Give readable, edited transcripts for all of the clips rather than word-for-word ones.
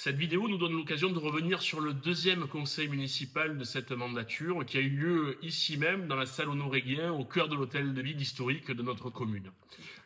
Cette vidéo nous donne l'occasion de revenir sur le deuxième conseil municipal de cette mandature qui a eu lieu ici même dans la salle Honoré-Guillen au cœur de l'hôtel de ville historique de notre commune.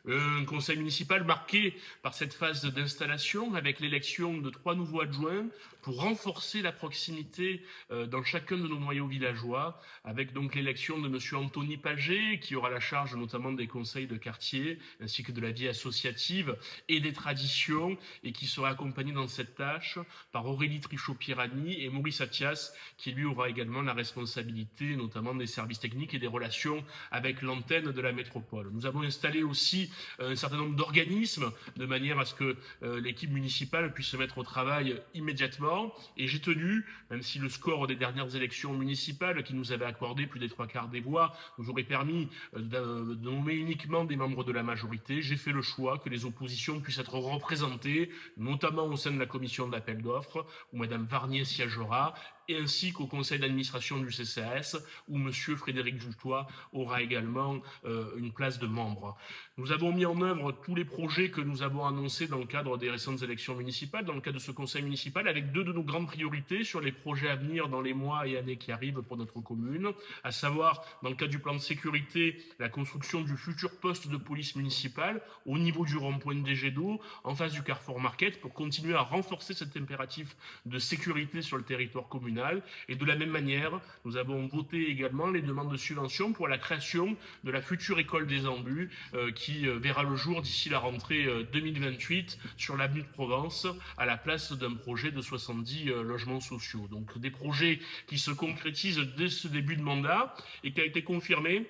Un conseil municipal marqué par cette phase d'installation avec l'élection de 3 nouveaux adjoints pour renforcer la proximité dans chacun de nos noyaux villageois, avec donc l'élection de monsieur Anthony Paget qui aura la charge notamment des conseils de quartier ainsi que de la vie associative et des traditions et qui sera accompagné dans cette tâche par Aurélie Trichot-Pirani et Maurice Attias qui lui aura également la responsabilité notamment des services techniques et des relations avec l'antenne de la métropole. Nous avons installé aussi un certain nombre d'organismes de manière à ce que l'équipe municipale puisse se mettre au travail immédiatement. Et j'ai tenu, même si le score des dernières élections municipales qui nous avaient accordé plus des 3/4 des voix nous aurait permis de nommer uniquement des membres de la majorité, j'ai fait le choix que les oppositions puissent être représentées, notamment au sein de la commission d'appel d'offres, où Madame Varnier siégera, et ainsi qu'au conseil d'administration du CCAS, où Monsieur Frédéric Jutois aura également une place de membre. Nous avons mis en œuvre tous les projets que nous avons annoncés dans le cadre des récentes élections municipales, dans le cadre de ce conseil municipal, avec deux de nos grandes priorités sur les projets à venir dans les mois et années qui arrivent pour notre commune, à savoir, dans le cadre du plan de sécurité, la construction du futur poste de police municipale au niveau du rond-point de jet d'eau, en face du Carrefour Market, pour continuer à renforcer cet impératif de sécurité sur le territoire communal. Et de la même manière, nous avons voté également les demandes de subvention pour la création de la future école des embus qui verra le jour d'ici la rentrée 2028 sur l'avenue de Provence à la place d'un projet de 70 logements sociaux. Donc des projets qui se concrétisent dès ce début de mandat et qui a été confirmé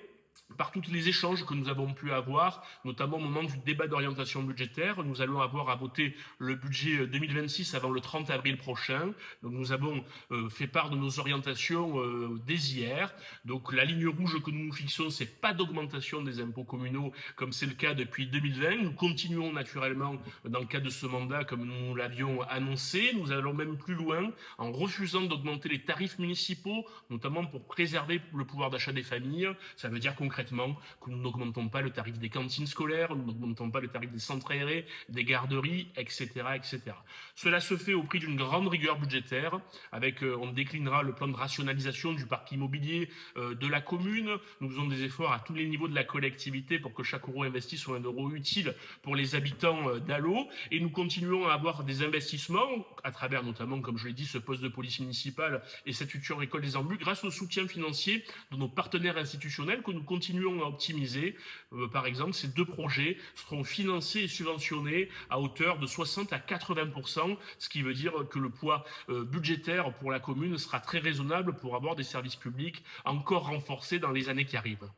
par tous les échanges que nous avons pu avoir, notamment au moment du débat d'orientation budgétaire. Nous allons avoir à voter le budget 2026 avant le 30 avril prochain. Donc nous avons fait part de nos orientations dès hier. Donc la ligne rouge que nous nous fixons, c'est pas d'augmentation des impôts communaux comme c'est le cas depuis 2020. Nous continuons naturellement dans le cadre de ce mandat comme nous l'avions annoncé. Nous allons même plus loin en refusant d'augmenter les tarifs municipaux, notamment pour préserver le pouvoir d'achat des familles. Ça veut dire concrètement que nous n'augmentons pas le tarif des cantines scolaires, nous n'augmentons pas le tarif des centres aérés, des garderies, etc., etc. Cela se fait au prix d'une grande rigueur budgétaire, avec, on déclinera le plan de rationalisation du parc immobilier de la commune. Nous faisons des efforts à tous les niveaux de la collectivité pour que chaque euro investi soit un euro utile pour les habitants d'Allo. Et nous continuons à avoir des investissements, à travers notamment, comme je l'ai dit, ce poste de police municipale et cette future école des embus, grâce au soutien financier de nos partenaires institutionnels que nous continuons à optimiser. Par exemple, ces deux projets seront financés et subventionnés à hauteur de 60 à 80%, ce qui veut dire que le poids budgétaire pour la commune sera très raisonnable pour avoir des services publics encore renforcés dans les années qui arrivent.